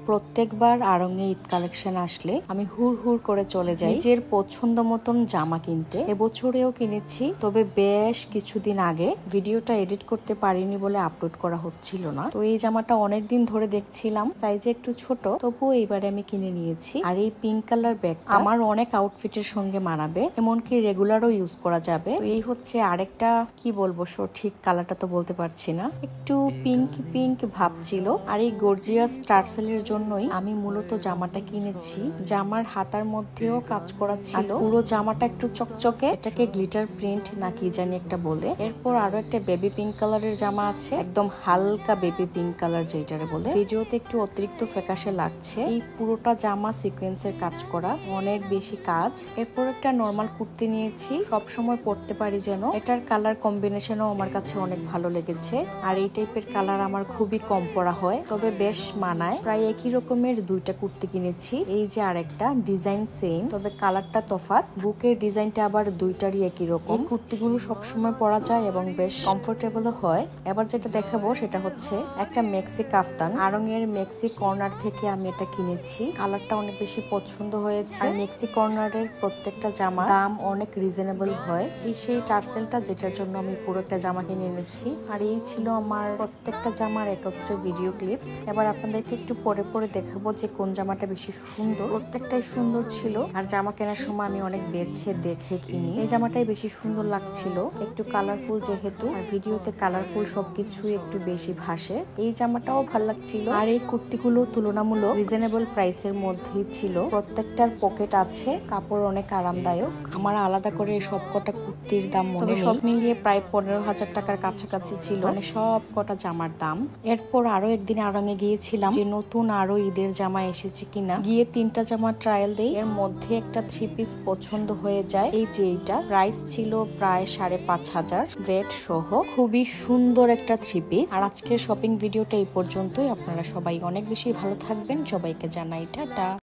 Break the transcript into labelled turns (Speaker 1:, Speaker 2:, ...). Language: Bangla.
Speaker 1: প্রত্যেকবার আড়ং-এ ঈদ কালেকশন আসলে আমি হুড় করে চলে যাই নিজের পছন্দ মতন জামা কিনতে। এবছরেও কিনেছি, তবে বেশ কিছুদিন আগে। ভিডিওটা এডিট করতে পারিনি বলে আপলোড করা হচ্ছিল না। তো এই জামাটা অনেকদিন ধরে দেখছিলাম, সাইজে একটু ছোট, তবুও এইবারে আমি কিনে নিয়েছি। আর এই পিঙ্ক কালার ব্যাগটা আমার অনেক আউটফিটের সঙ্গে মানাবে, এমনকি রেগুলারও ইউজ করা যাবে। এই হচ্ছে আরেকটা, কি বলবো সঠিক কালারটা তো বলতে পারছি না, একটু পিঙ্ক ভাব ছিল। আর এই গর্জিয়াস টার্সেলের জন্যই আমি মূলত জামাটা কিনেছি। জামার হাতার মধ্যেও কাজ করা ছিল, পুরো জামাটা একটু চকচকে, এটাকে গ্লিটার প্রিন্ট না কি জানি একটা বলে। এরপর আরো একটা বেবি পিঙ্ক কালারের জামা আছে, একদম হালকা বেবি পিঙ্ক কালার যেটারে বলে। ভিডিওতে একটু অতিরিক্ত ফ্যাকাশে লাগছে। এই পুরোটা জামা সিকোয়েন্সের কাজ করা, অনেক বেশি কাজ। এরপর একটা নর্মাল কুর্তি নিয়েছি, সবসময় পরতে পারি যেন। এটার কালার কম্বিনেশনও আমার কাছে অনেক ভালো লেগেছে। আর এই টাইপের কালার আমার খুবই কম পরা হয়, তবে বেশ মানায়। প্রায় একই রকমের দুইটা কুর্তি কিনেছি। এই যে আরেকটা ডিজাইন সেম, তবে কালারটা তফাৎ। বুকের ডিজাইনটা আবার দুইটারই একই রকম। এই কুর্তিগুলো সবসময় পরা যায় এবং বেশ কমফোর্টেবল হয়। এবার যেটা দেখাবো সেটা হচ্ছে একটা মেক্সি কাফতান। আড়ং-এর মেক্সি কর্নার থেকে আমি এটা কিনেছি। কালারটা অনেক বেশি পছন্দ হয়েছে। আর মেক্সি কর্নারের প্রত্যেকটা জামা দাম অনেক রিজনেবল হয়। এই সেই টার্সেলটা যেটার জন্য আমি পুরো একটা জামা কিনে এনেছি। আর এই ছিল আমার প্রত্যেকটা জামার একত্রে ভিডিও ক্লিপ। এবার আপনাদেরকে একটু পরে দেখাবো যে কোন জামাটা বেশি সুন্দর। প্রত্যেকটাই সুন্দর ছিল, আর জামা কেনার সময় আমি অনেক বেছে দেখে কিনি। এই জামাটাই বেশি সুন্দর লাগছিল, একটু কালারফুল যেহেতু, আর ভিডিওতে কালারফুল সবকিছুই একটু বেশি ভাসে। এই জামাটাও ভালো লাগছিল। আর এই কুর্তিগুলো তুলনামূলক রিজনেবল প্রাইসের মধ্যেই ছিল। প্রত্যেকটার পকেট আছে, কাপড় অনেক আরামদায়ক। আমার আলাদা করে সব কটা কুর্তির দাম মনে নেই, সব মিলিয়ে প্রায় 15,000 টাকার কাছাকাছি ছিল, মানে সব কটা জামার দাম। এরপর আরো একদিন আড়ং-এ গিয়েছিলাম যে নতুন আরো ঈদের জামা এসেছে কিনা। গিয়ে 3টা জামা ট্রায়াল দেই, এর মধ্যে একটা 3 পিস পছন্দ হয়ে যায়। এই যে এইটা প্রাইস ছিল প্রায় 5,500 ভেট সহ। খুবই সুন্দর একটা 3 পিস। আর আজকের শপিং ভিডিওটা এই পর্যন্তই। আপনারা সবাই অনেক বেশি ভালো থাকবেন, সবাইকে জানাই টাটা।